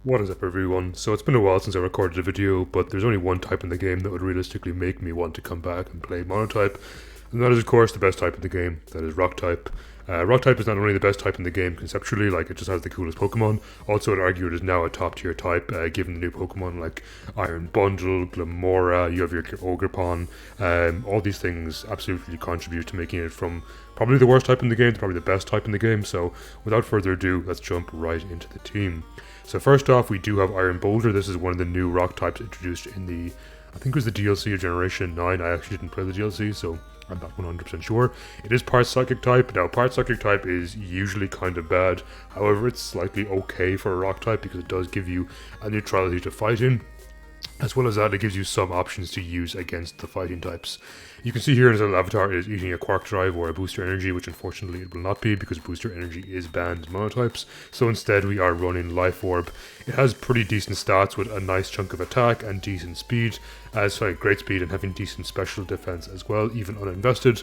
What is up everyone? So it's been a while since I recorded a video, but there's only one type in the game that would realistically make me want to come back and play Monotype, and that is of course the best type in the game, that is Rock type. Rock type is not only the best type in the game conceptually, like it just has the coolest Pokemon, also I'd argue it is now a top tier type, given the new Pokemon like Iron Bundle, Glamora, you have your Ogerpon, all these things absolutely contribute to making it from probably the worst type in the game to probably the best type in the game, so without further ado, let's jump right into the team. So first off, we do have Iron Boulder. This is one of the new rock types introduced in the, I think it was the DLC of Generation 9. I actually didn't play the DLC, so I'm not 100% sure. It is part Psychic type. Now, part Psychic type is usually kind of bad. However, it's slightly okay for a rock type because it does give you a neutrality to fight in. As well as that, it gives you some options to use against the fighting types. You can see here his little avatar is eating a Quark Drive or a Booster Energy, which unfortunately it will not be because Booster Energy is banned in monotypes. So instead we are running Life Orb. It has pretty decent stats with a nice chunk of attack and decent speed, great speed and having decent special defense as well, even uninvested.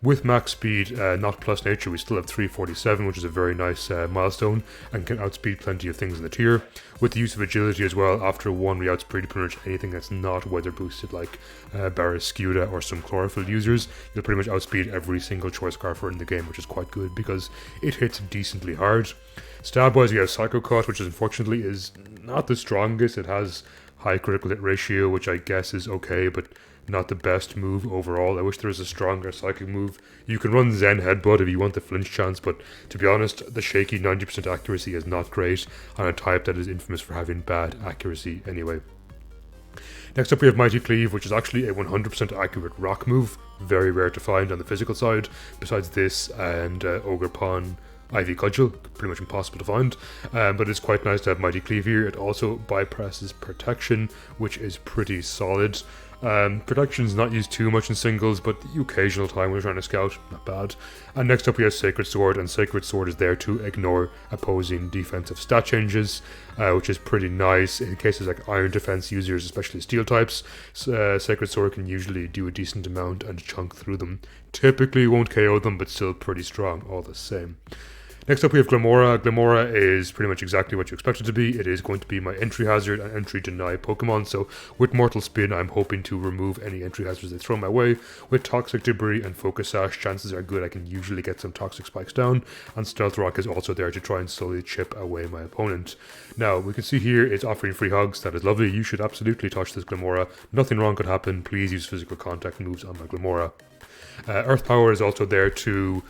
With max speed, not plus nature, we still have 347, which is a very nice milestone, and can outspeed plenty of things in the tier. With the use of agility as well, after 1 we outspeed pretty much anything that's not weather boosted, like Barraskewda or some chlorophyll users. You'll pretty much outspeed every single choice Scarfer in the game, which is quite good because it hits decently hard. Stab wise, we have Psycho Cut, which unfortunately is not the strongest. It has high critical hit ratio, which I guess is okay, but not the best move overall. I wish there was a stronger psychic move. You can run Zen Headbutt if you want the flinch chance, but to be honest, the shaky 90% accuracy is not great on a type that is infamous for having bad accuracy anyway. Next up we have Mighty Cleave, which is actually a 100% accurate rock move, very rare to find on the physical side. Besides this and Ogerpon, Ivy Cudgel, pretty much impossible to find, but it's quite nice to have Mighty Cleave here. It also bypasses Protection, which is pretty solid. Protection is not used too much in singles, but the occasional time when you're trying to scout, not bad. And next up we have Sacred Sword, and Sacred Sword is there to ignore opposing defensive stat changes, which is pretty nice in cases like Iron Defense users, especially Steel types. Sacred Sword can usually do a decent amount and chunk through them. Typically won't KO them, but still pretty strong all the same. Next up we have Glamora. Glamora is pretty much exactly what you expect it to be. It is going to be my entry hazard and entry deny Pokemon, so with Mortal Spin I'm hoping to remove any entry hazards they throw my way. With Toxic Debris and Focus Sash, chances are good I can usually get some Toxic Spikes down, and Stealth Rock is also there to try and slowly chip away my opponent. Now, we can see here it's offering free hugs. That is lovely. You should absolutely touch this Glamora. Nothing wrong could happen. Please use physical contact moves on my Glamora. Earth Power is also there to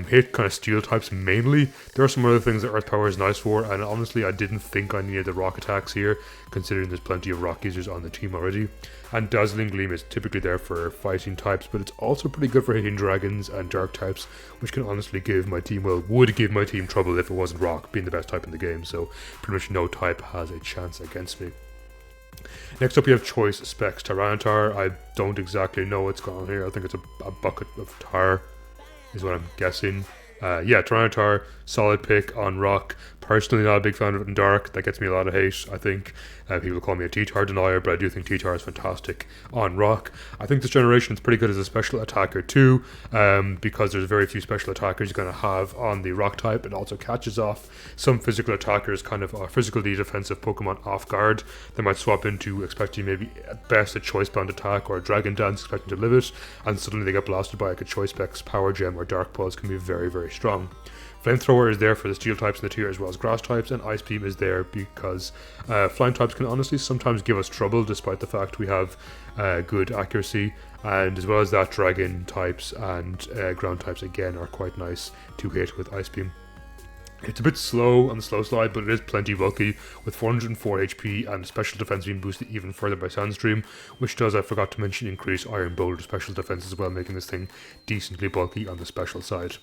hit kind of steel types mainly. There are some other things that Earth Power is nice for, and honestly I didn't think I needed the rock attacks here, considering there's plenty of rock users on the team already. And Dazzling Gleam is typically there for fighting types, but it's also pretty good for hitting dragons and dark types, which can honestly give my team, well, would give my team trouble if it wasn't rock, being the best type in the game, so pretty much no type has a chance against me. Next up we have Choice Specs Tyranitar. I don't exactly know what's going on here. I think it's a bucket of tar is what I'm guessing. Yeah, Tyranitar, solid pick on rock. Personally not a big fan of it in dark. That gets me a lot of hate, I think. People call me a T-Tar denier, but I do think T-Tar is fantastic on rock. I think this generation is pretty good as a special attacker too, because there's very few special attackers you're going to have on the rock type. It also catches off some physical attackers, kind of physically defensive Pokemon off guard. They might swap into expecting maybe at best a Choice Band attack or a Dragon Dance expecting to live it, and suddenly they get blasted by like a Choice Specs, Power Gem or Dark Pulse. Can be very, very strong. Flamethrower is there for the steel types in the tier as well as grass types, and Ice Beam is there because flying types can honestly sometimes give us trouble despite the fact we have good accuracy, and as well as that dragon types and ground types again are quite nice to hit with Ice Beam. It's a bit slow on the slow slide, but it is plenty bulky, with 404 HP and special defense being boosted even further by Sandstream, which does, I forgot to mention, increase Iron Boulder special defense as well, making this thing decently bulky on the special side.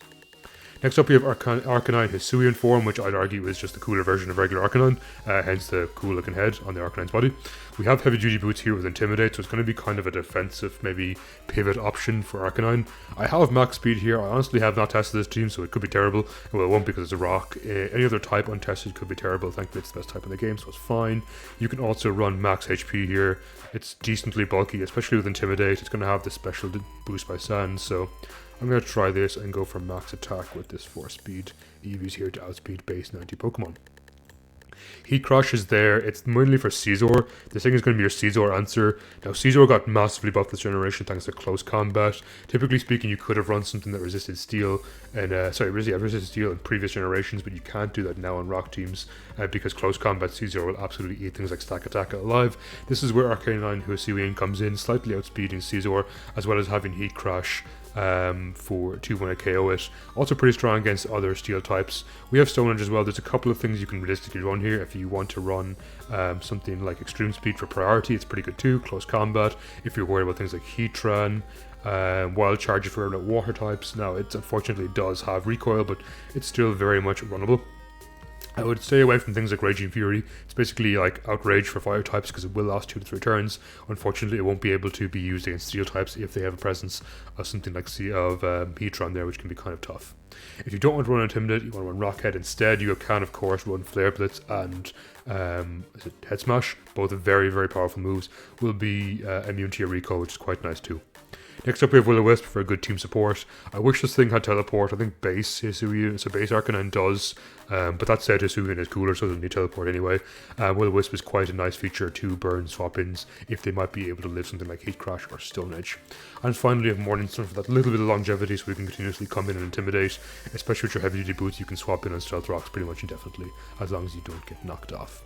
Next up we have Arcanine Hisuian form, which I'd argue is just the cooler version of regular Arcanine, hence the cool looking head on the Arcanine's body. We have heavy duty boots here with Intimidate, so it's going to be kind of a defensive, maybe pivot option for Arcanine. I have max speed here. I honestly have not tested this team, so it could be terrible. Well, it won't because it's a rock. Any other type untested could be terrible. Thankfully it's the best type in the game, so it's fine. You can also run max HP here. It's decently bulky, especially with Intimidate. It's going to have the special boost by Sand, so I'm going to try this and go for max attack with this 4 speed. Eevee's here to outspeed base 90 Pokemon. Heat Crush is there. It's mainly for Caesar. This thing is going to be your Caesar answer. Now, Caesar got massively buffed this generation thanks to close combat. Typically speaking, you could have run something that resisted steel and resisted steel in previous generations, but you can't do that now on rock teams because close combat Caesar will absolutely eat things like Stack Attack alive. This is where Arcanine Hisuian comes in, slightly outspeeding Caesar, as well as having Heat Crush to want to KO it. Also pretty strong against other steel types. We have Stone Edge as well. There's a couple of things you can realistically run here. If you want to run something like Extreme Speed for priority, it's pretty good too. Close Combat. If you're worried about things like Heatran, Wild Charge if you're worried about water types. Now it unfortunately does have recoil, but it's still very much runnable. I would stay away from things like Raging Fury. It's basically like Outrage for fire types because it will last 2 to 3 turns. Unfortunately, it won't be able to be used against steel types if they have a presence of something like Heatran there, which can be kind of tough. If you don't want to run Intimidate, you want to run Rockhead instead, you can of course run Flare Blitz and Head Smash. Both are very, very powerful moves. Will be immune to your recoil, which is quite nice too. Next up we have Will-O-Wisp for a good team support. I wish this thing had teleport. I think base Hisuian, so base Arcanine does, but that said Hisuian is cooler, so it doesn't need teleport anyway. Will-O-Wisp is quite a nice feature to burn swap-ins if they might be able to live something like Heat Crash or Stone Edge. And finally we have Morning Sun for that little bit of longevity, so we can continuously come in and intimidate. Especially with your heavy duty boots, you can swap in on Stealth Rocks pretty much indefinitely, as long as you don't get knocked off.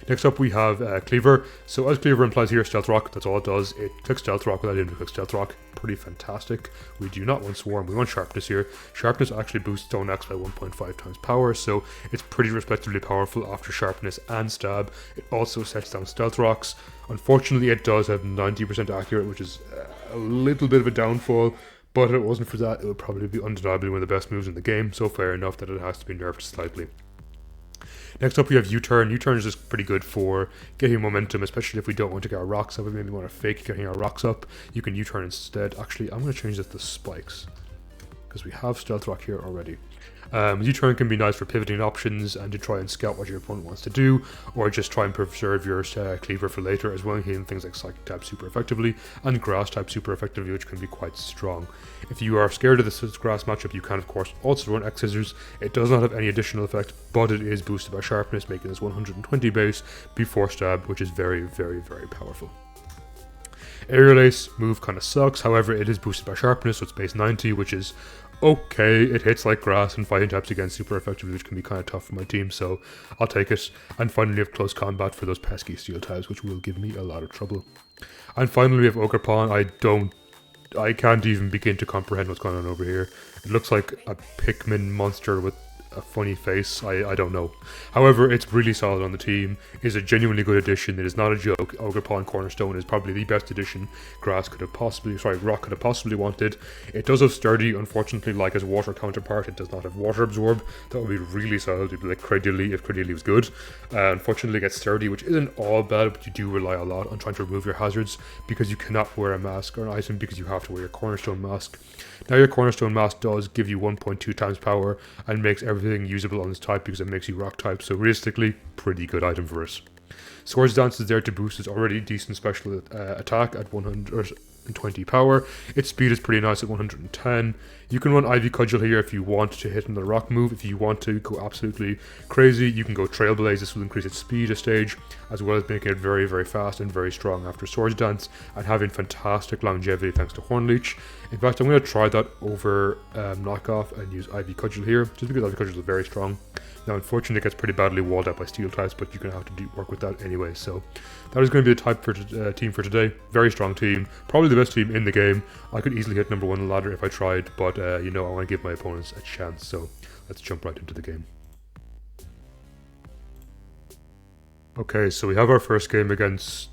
Next up we have Kleavor. So as Kleavor implies here, Stealth Rock, that's all it does. It clicks Stealth Rock without even click Stealth Rock. Pretty fantastic. We do not want Swarm, we want Sharpness here. Sharpness actually boosts Stone Axe by 1.5 times power, so it's pretty respectively powerful after Sharpness and Stab. It also sets down Stealth Rocks. Unfortunately it does have 90% accurate, which is a little bit of a downfall. But if it wasn't for that, it would probably be undeniably one of the best moves in the game, so fair enough that it has to be nerfed slightly. Next up we have U-Turn. U-Turn is just pretty good for getting momentum, especially if we don't want to get our rocks up. We maybe want to fake getting our rocks up. You can U-Turn instead. Actually, I'm going to change this to Spikes, because we have Stealth Rock here already. U-Turn can be nice for pivoting options and to try and scout what your opponent wants to do, or just try and preserve your Kleavor for later, as well as hitting things like Psychic type super effectively and Grass type super effectively, which can be quite strong. If you are scared of this Grass matchup, you can of course also run X-Scissors. It does not have any additional effect, but it is boosted by Sharpness, making this 120 base before Stab, which is very, very, very powerful. Aerial Ace move kind of sucks, however it is boosted by Sharpness, so it's base 90, which is okay. It hits like Grass and fighting types again super effectively, which can be kind of tough for my team, so I'll take it. And finally we have Close Combat for those pesky steel types, which will give me a lot of trouble. And finally we have Ogerpon. I can't even begin to comprehend what's going on over here. It looks like a Pikmin monster with a funny face. I don't know. However, it's really solid on the team. It's a genuinely good addition. It is not a joke. Ogerpon Cornerstone is probably the best addition Rock could have possibly wanted. It does have Sturdy. Unfortunately, like his water counterpart, it does not have Water Absorb. That would be really solid. It'd be like Cradily if Cradily was good. Unfortunately, it gets Sturdy, which isn't all bad, but you do rely a lot on trying to remove your hazards because you cannot wear a mask or an item because you have to wear your Cornerstone mask. Now your Cornerstone mask does give you 1.2 times power and makes everything usable on this type because it makes you rock type, so realistically, pretty good item for us. Swords Dance is there to boost its already decent special attack at 120 power. Its speed is pretty nice at 110. You can run Ivy Cudgel here if you want to hit another rock move. If you want to go absolutely crazy, you can go Trailblaze. This will increase its speed a stage, as well as making it very, very fast and very strong after Swords Dance, and having fantastic longevity thanks to Horn Leech. In fact, I'm going to try that over Knockoff and use Ivy Cudgel here, just because Ivy Cudgel is very strong. Now, unfortunately, it gets pretty badly walled out by steel types, but you're going to have to work with that anyway. So that is going to be the type for team for today. Very strong team, probably the best team in the game. I could easily hit number 1 on the ladder if I tried, but I want to give my opponents a chance. So let's jump right into the game. Okay, so we have our first game against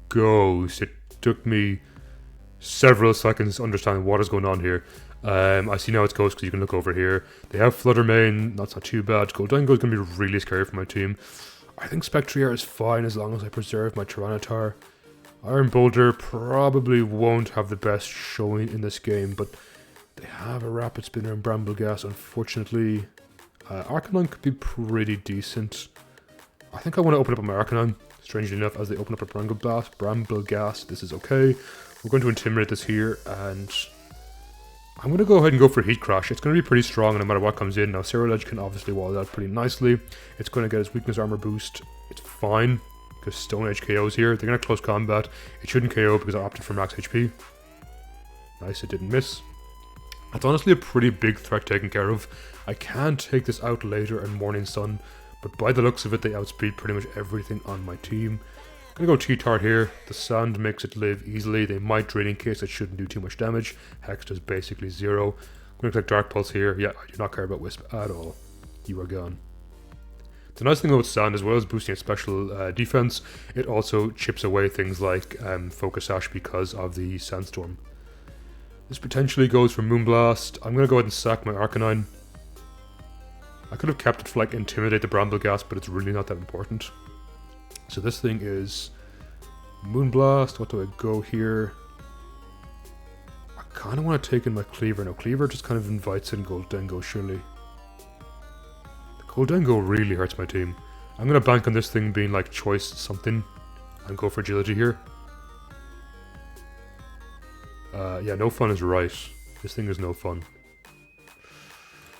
Ghost. It took me several seconds to understand what is going on here. I see now it's Ghost because you can look over here. They have Flutter Mane, that's not too bad. Goldango is going to be really scary for my team. I think Spectrier is fine as long as I preserve my Tyranitar. Iron Boulder probably won't have the best showing in this game, but they have a Rapid Spinner and Bramble Gas, unfortunately. Arcanine could be pretty decent. I think I want to open up my Arcanine, strangely enough, as they open up a Bramble Gas. This is okay. We're going to Intimidate this here, and I'm going to go ahead and go for Heat Crash. It's going to be pretty strong no matter what comes in. Now, Celadon can obviously wall it out pretty nicely. It's going to get his weakness armor boost. It's fine, because Stone Edge KO's here. They're going to close combat. It shouldn't KO because I opted for max HP. Nice, it didn't miss. That's honestly a pretty big threat taken care of. I can take this out later in Morning Sun, but by the looks of it, they outspeed pretty much everything on my team. I'm going to go T-Tart here. The sand makes it live easily. They might drain in case it shouldn't do too much damage. Hex does basically 0. I'm going to click Dark Pulse here. Yeah, I do not care about Wisp at all. You are gone. The nice thing about sand, as well as boosting its special defense, it also chips away things like Focus Sash because of the Sandstorm. This potentially goes for Moonblast. I'm going to go ahead and sack my Arcanine. I could have kept it for like Intimidate the Brambleghast, but it's really not that important. So this thing is Moonblast. What do I go here? I kind of want to take in my Kleavor. Now, Kleavor just kind of invites in Goldengo, surely. The Goldengo really hurts my team. I'm going to bank on this thing being like choice something and go for Agility here. Yeah, no fun is right. This thing is no fun.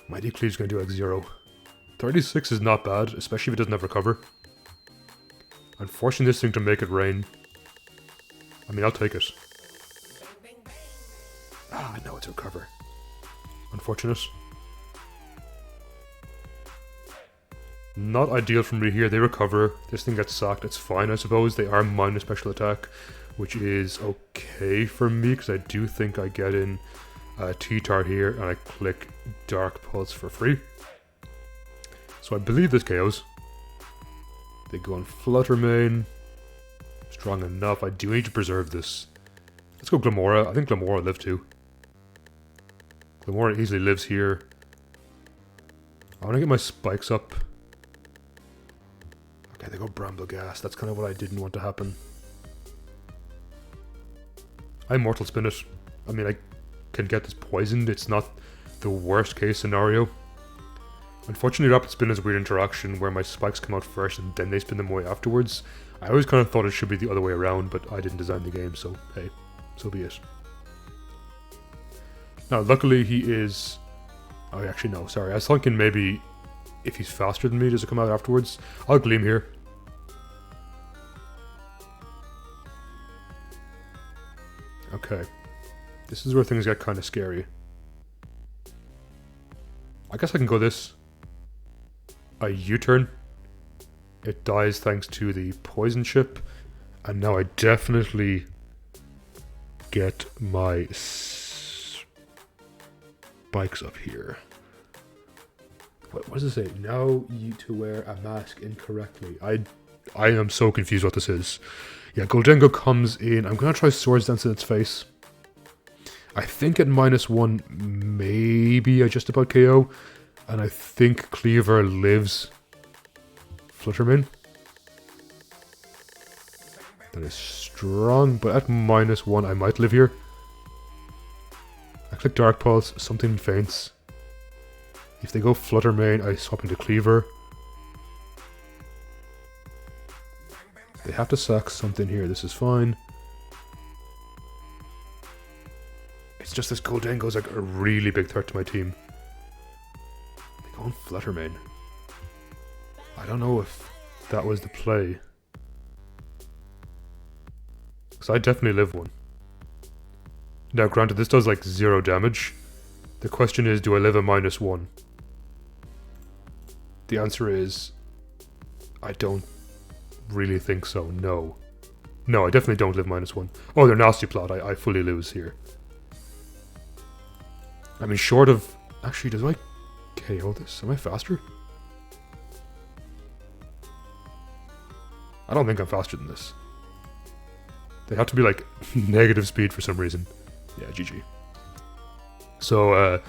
Mighty Cleave's going to do like 0. 36 is not bad, especially if it doesn't have Recover. I'm forcing this thing to make it rain. I mean, I'll take it. Ah, I know it's Recover. Unfortunate. Not ideal for me here. They recover. This thing gets sacked. It's fine, I suppose. They are minus special attack, which is okay for me, because I do think I get in T-Tart here, and I click Dark Pulse for free. So I believe this KOs. They go on Flutter Mane. Strong enough. I do need to preserve this. Let's go Glamora. I think Glamora will live too. Glamora easily lives here. I want to get my spikes up. Okay, they go Brambleghast. That's kind of what I didn't want to happen. I Mortal Spin it. I mean, I can get this poisoned. It's not the worst case scenario. Unfortunately, Rapid Spin is a weird interaction where my spikes come out first and then they spin them away afterwards. I always kind of thought it should be the other way around, but I didn't design the game, so hey, so be it. Now, luckily he is... Oh, actually no, sorry. I was thinking maybe if he's faster than me, does it come out afterwards? I'll Gleam here. Okay. This is where things get kind of scary. I guess I can go this. A U-turn. It dies thanks to the poison chip. And now I definitely get my spikes up here. What does it say? Now you to wear a mask incorrectly. I am so confused what this is. Yeah, Goldengo comes in. I'm going to try Swords Dance in its face. I think at -1, maybe I just about KO. And I think Kleavor lives. Fluttermane. That is strong, but at -1 I might live here. I click Dark Pulse, something faints. If they go Fluttermane, I swap into Kleavor. They have to sack something here, this is fine. It's just this Goldengo's like a really big threat to my team. They go on Fluttermane. I don't know if that was the play. Because I definitely live one. Now granted, this does like 0 damage. The question is, do I live a -1? The answer is, I don't really think so, no. No, I definitely don't live -1. Oh, they're nasty plot, I fully lose here. I mean, short of... Actually, does I KO this? Am I faster? I don't think I'm faster than this. They have to be like negative speed for some reason. Yeah, GG. So,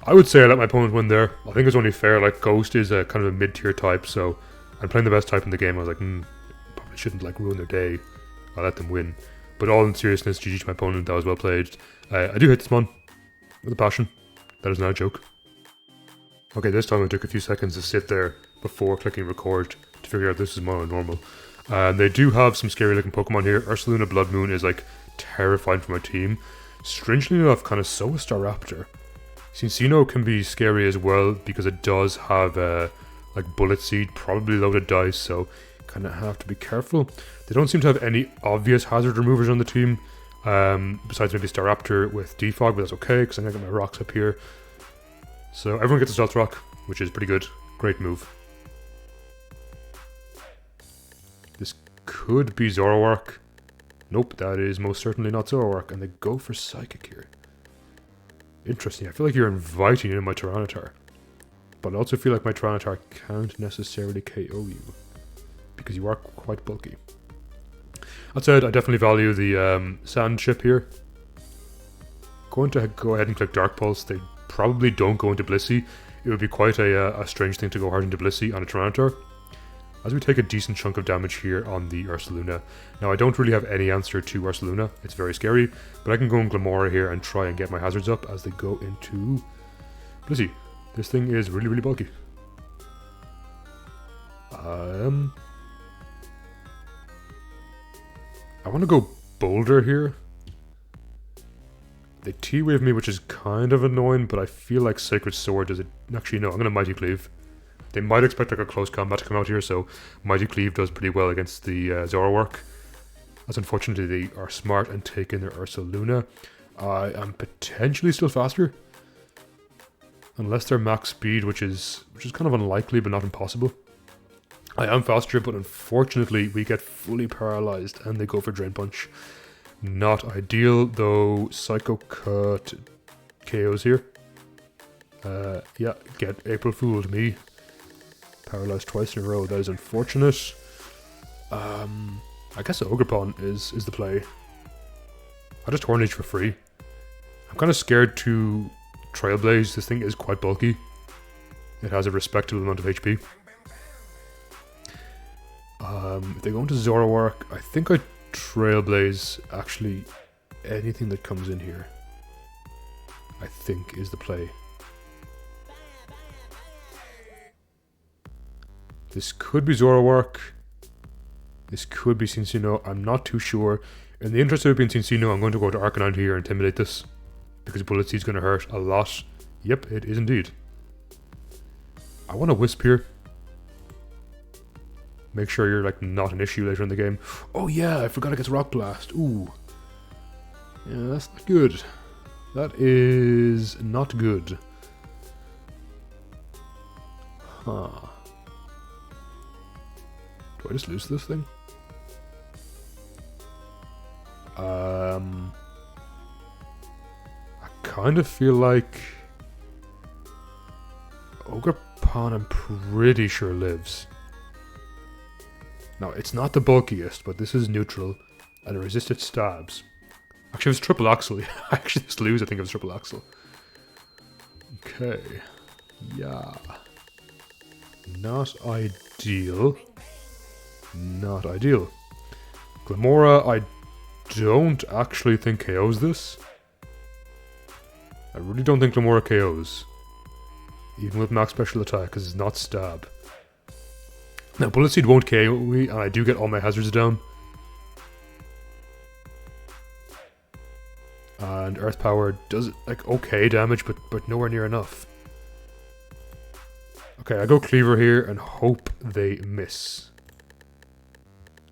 I would say I let my opponent win there. I think it's only fair. Like, Ghost is a kind of a mid-tier type, so I'm playing the best type in the game. I was like, probably shouldn't like ruin their day. I'll let them win. But all in seriousness, GG to my opponent. That was well played. I do hit this mon with a passion. That is not a joke. Okay, this time I took a few seconds to sit there before clicking record to figure out this is mono normal. And they do have some scary looking Pokemon here. Ursaluna Blood Moon is like terrifying for my team. Strangely enough, kind of so is Staraptor. Cincino can be scary as well because it does have like Bullet Seed, probably loaded dice, so kind of have to be careful. They don't seem to have any obvious hazard removers on the team, besides maybe Staraptor with Defog, but that's okay because I'm going to get my rocks up here. So everyone gets a Stealth Rock, which is pretty good. Great move. This could be Zoroark. Nope, that is most certainly not Zoroark, and they go for Psychic here. Interesting, I feel like you're inviting in my Tyranitar. But I also feel like my Tyranitar can't necessarily KO you, because you are quite bulky. That said, I definitely value the Sand chip here. Going to go ahead and click Dark Pulse. They probably don't go into Blissey. It would be quite a strange thing to go hard into Blissey on a Tyranitar. As we take a decent chunk of damage here on the Ursaluna. Now, I don't really have any answer to Ursaluna. It's very scary. But I can go in Glamora here and try and get my hazards up as they go into Blissey. This thing is really, really bulky. I want to go Boulder here. They T-Wave me, which is kind of annoying, but I feel like Sacred Sword does it. Actually, no, I'm going to Mighty Cleave. They might expect like a close combat to come out here, so Mighty Cleave does pretty well against the Zoroark. As unfortunately they are smart and take in their Ursaluna. I am potentially still faster. Unless they're max speed, which is kind of unlikely but not impossible. I am faster, but unfortunately we get fully paralyzed and they go for Drain Punch. Not ideal, though. Psycho Cut KOs here. Yeah, get April Fooled me. Paralyzed twice in a row, that is unfortunate. I guess Ogerpon is the play. I just Hornage for free. I'm kind of scared to Trailblaze. This thing is quite bulky. It has a respectable amount of HP. If they go into Zoroark, I think I Trailblaze actually anything that comes in here. I think is the play. This could be Zoroark. This could be Cincino. I'm not too sure. In the interest of it being Cincino, I'm going to go to Arcanine here and intimidate this. Because Bullet Seed's going to hurt a lot. Yep, it is indeed. I want to Wisp here. Make sure you're like not an issue later in the game. Oh yeah, I forgot it gets Rock Blast. Ooh. Yeah, that's not good. That is not good. Huh. Do I just lose this thing? I kind of feel like Ogerpon, I'm pretty sure lives. Now, it's not the bulkiest, but this is neutral, and it resisted stabs. Actually, it was triple axle. I actually just lose, I think it was triple axle. Okay. Yeah. Not ideal. Not ideal. Glamora, I don't actually think KOs this. I really don't think Glamora KOs. Even with max special attack, because it's not stab. Now, Bullet Seed won't KO me, and I do get all my hazards down. And Earth Power does like okay damage, but nowhere near enough. Okay, I go Kleavor here and hope they miss.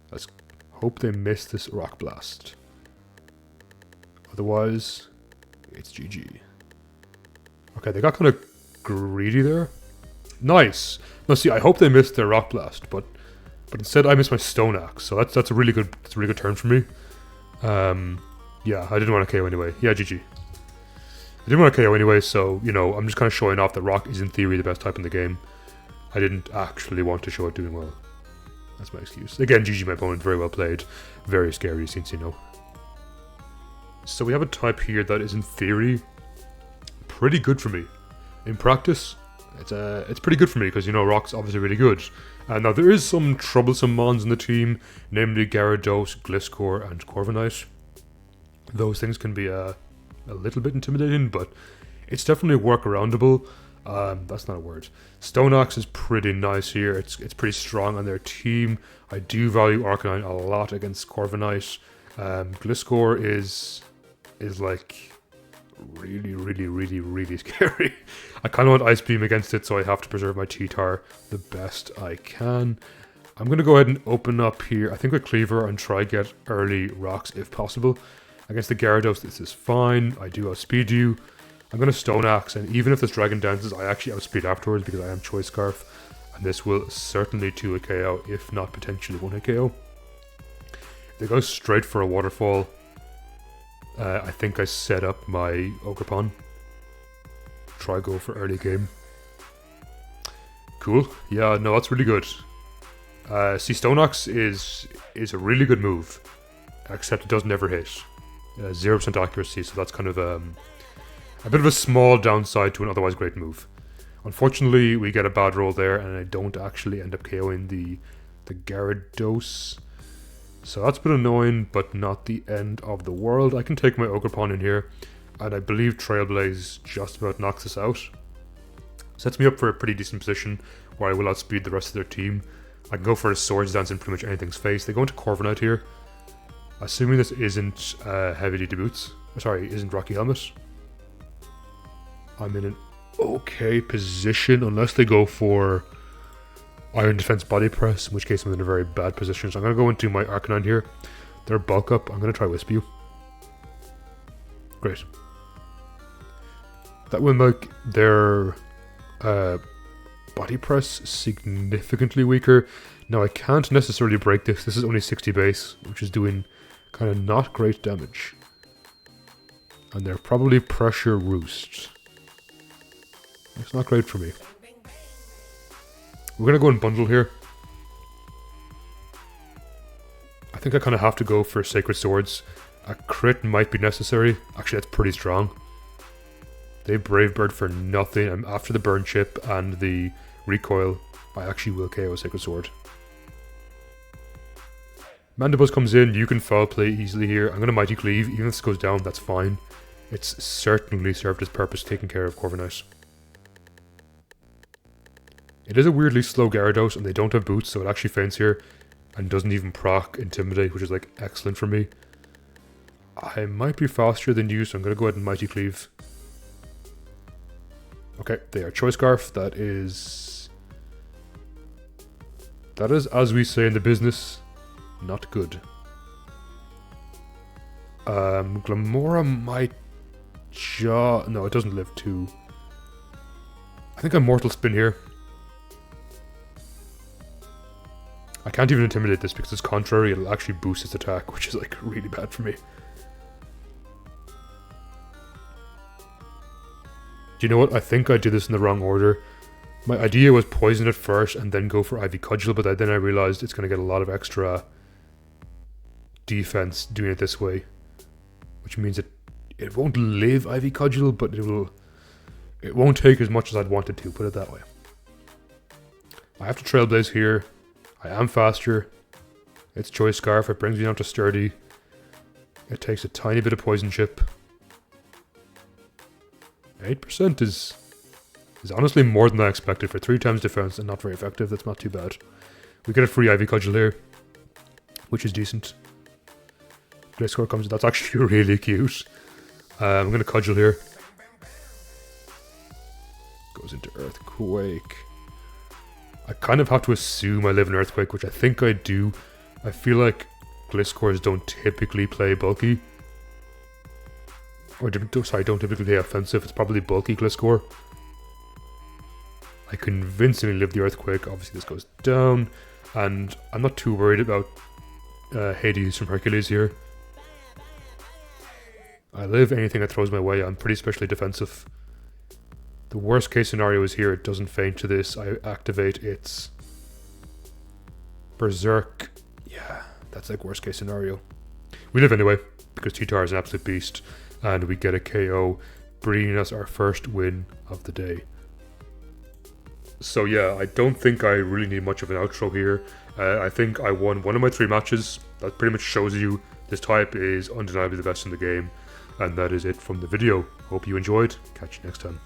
Let's hope they miss this Rock Blast. Otherwise, it's GG. Okay, they got kind of greedy there. Nice. Now see, I hope they missed their Rock Blast, but instead I missed my Stone Axe. So that's a really good turn for me. Yeah, I didn't want to KO anyway. Yeah, GG. I didn't want to KO anyway, so you know, I'm just kind of showing off that Rock is in theory the best type in the game. I didn't actually want to show it doing well. That's my excuse. Again, GG my opponent, very well played. Very scary, since you know. So we have a type here that is in theory pretty good for me. In practice, it's pretty good for me because, you know, Rock's obviously really good. Now there is some troublesome mons in the team, namely Gyarados, Gliscor, and Corviknight. Those things can be a little bit intimidating, but it's definitely workaroundable. That's not a word. Stone Axe is pretty nice here. It's pretty strong on their team. I do value Arcanine a lot against Corviknight. Gliscor is is like really scary. I kind of want Ice Beam against it, so I have to preserve my T-Tar the best I can. I'm going to go ahead and open up here, I think with Kleavor, and try get early rocks if possible. Against the Gyarados, this is fine. I do outspeed you. I'm going to Stone Axe, and even if this Dragon dances, I actually outspeed afterwards because I am Choice Scarf. And this will certainly 2-hit KO, if not potentially 1-hit KO. They go straight for a Waterfall. I think I set up my Ogerpon. Try go for early game. Cool. Yeah, no, that's really good. See, Stone Axe is a really good move, except it doesn't ever hit. 0% accuracy, so that's kind of a bit of a small downside to an otherwise great move. Unfortunately, we get a bad roll there, and I don't actually end up KOing the Gyarados. So that's a bit annoying, but not the end of the world. I can take my Ogerpon in here, and I believe Trailblaze just about knocks us out. Sets me up for a pretty decent position, where I will outspeed the rest of their team. I can go for a Swords Dance in pretty much anything's face. They go into Corviknight here. Assuming this isn't Heavy Duty Boots. Sorry, isn't Rocky Helmet. I'm in an okay position, unless they go for Iron Defense Body Press, in which case I'm in a very bad position. So I'm going to go into my Arcanine here. They're bulk up. I'm going to try Wisp You. Great. That will make their Body Press significantly weaker. Now I can't necessarily break this. This is only 60 base, which is doing kind of not great damage. And they're probably Pressure Roost. It's not great for me. We're going to go and bundle here. I think I kind of have to go for Sacred Swords. A crit might be necessary. Actually, that's pretty strong. They Brave Bird for nothing. I'm after the Burn Chip and the Recoil. I actually will KO Sacred Sword. Mandibuzz comes in. You can foul play easily here. I'm going to Mighty Cleave. Even if this goes down, that's fine. It's certainly served its purpose taking care of Corviknight. It is a weirdly slow Gyarados, and they don't have boots, so it actually faints here and doesn't even proc Intimidate, which is like excellent for me. I might be faster than you, so I'm going to go ahead and Mighty Cleave. Okay, they are Choice Scarf. That is, as we say in the business, not good. Glamora might no, it doesn't live too. I think I'm Mortal Spin here. I can't even Intimidate this because it's contrary. It'll actually boost its attack, which is like really bad for me. Do you know what? I think I did this in the wrong order. My idea was poison it first and then go for Ivy Cudgel, but then I realized it's going to get a lot of extra defense doing it this way. Which means it won't live Ivy Cudgel, but it won't take as much as I'd want it to, put it that way. I have to Trailblaze here. I am faster. It's Choice Scarf. It brings me down to Sturdy. It takes a tiny bit of Poison Chip. 8% is honestly more than I expected for 3 times defense and not very effective. That's not too bad. We get a free Ivy Cudgel here, which is decent. Gliscor comes in. That's actually really cute. I'm going to Cudgel here. Goes into Earthquake. I kind of have to assume I live in Earthquake, which I think I do. I feel like Gliscors don't typically play bulky. Or, sorry, don't typically play offensive. It's probably bulky Gliscor. I convincingly live the Earthquake. Obviously this goes down. And I'm not too worried about Hades from Hercules here. I live anything that throws my way. I'm pretty specially defensive. The worst case scenario is here. It doesn't faint to this. I activate its Berserk. Yeah, that's like worst case scenario. We live anyway, because T-Tar is an absolute beast. And we get a KO, bringing us our first win of the day. So yeah, I don't think I really need much of an outro here. I think I won one of my 3 matches. That pretty much shows you this type is undeniably the best in the game. And that is it from the video. Hope you enjoyed. Catch you next time.